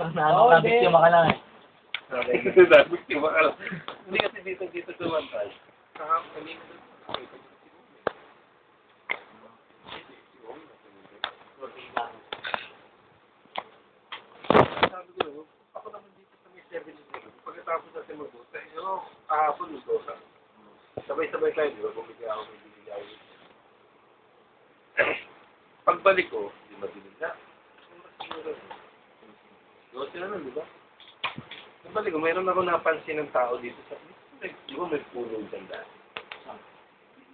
Nabiktima ka lang eh. Nabiktima ka lang. Hindi kasi dito tumantay. Kanina. Sabi ko, ako naman dito sa may 7-Eleven. Pagkatapos natin magbuta, kahapon ito. Sabay-sabay tayo, di ba? Bumili ako, bibili ako. Pagbalik ko, di ba binigla? Doon sila nun, di ba? Pagbalik ko, mayroon ako napansin ng tao dito sa... Di ba may puno dyan dahil?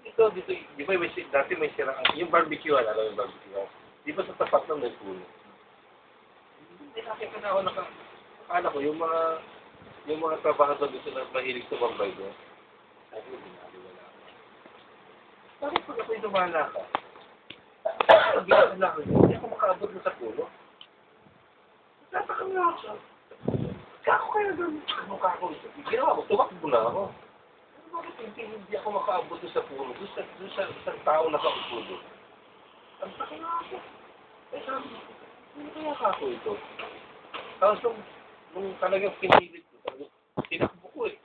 Dito, di ba dati may siraan. Yung barbecue, alam yung barbecue. Di ba sa tapat ng may puno? Hindi nakita na ako akala ko, yung mga trabahador dito na mahilig sa Bombay doon. Sabi ko, binaliwala ako. Bakit pag ako'y dumana ka? Binaliwala ko, hindi ako makaabot mo sa puno. Tataka nga ako. Kako kaya doon. Mukha ko ito. Ginawa ko, tumakbo na ako. Bakit hindi ako makaabot doon sa puno? Doon sa isang tao nakaupo doon. Ang taki nga ako. Eh sabi ko, hindi kaya kako ito? Tapos nung talagang pinilit ko, talagang tinakbo ko eh.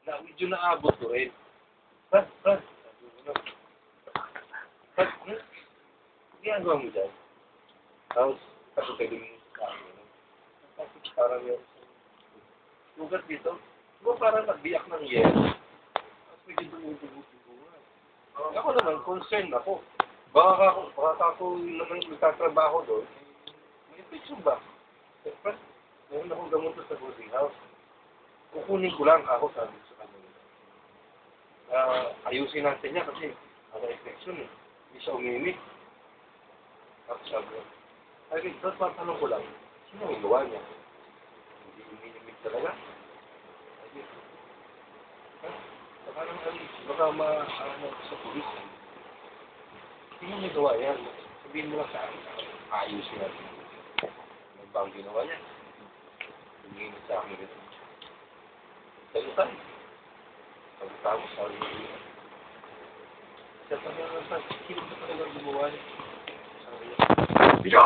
Na medyo naabot ko eh. Brad. Brad, ginagawa mo dyan? Tapos, pagkakaling mo sa akin. Tapos parang yung lugar dito, diba parang nagbiyak ng yelo? Tapos medyo dumudugo. Ako naman, concerned ako. Baka ako naman nagtatrabaho doon, may infection ba? Siyempre, meron akong gamot sa boarding house. Kukunin ko lang ako, sabi ko sa kanya. Ayusin natin niya kasi ada infection eh. Hindi siya umimik. Tapos sabi ko, ay, tapos matanong ko lang, sino ang gawa niya? Hindi umimik talaga? Ay, baka maano sa pulis. Sino may gawa yan? Sabihin mo lang sa akin, ayusin natin. Ano ba ang ginawa niya? Tumingin sa akin ito. Tayo. Pagkatapos sa akin ito. Siya pa nga, sino ba talagang gumawa niya? Sabi niya,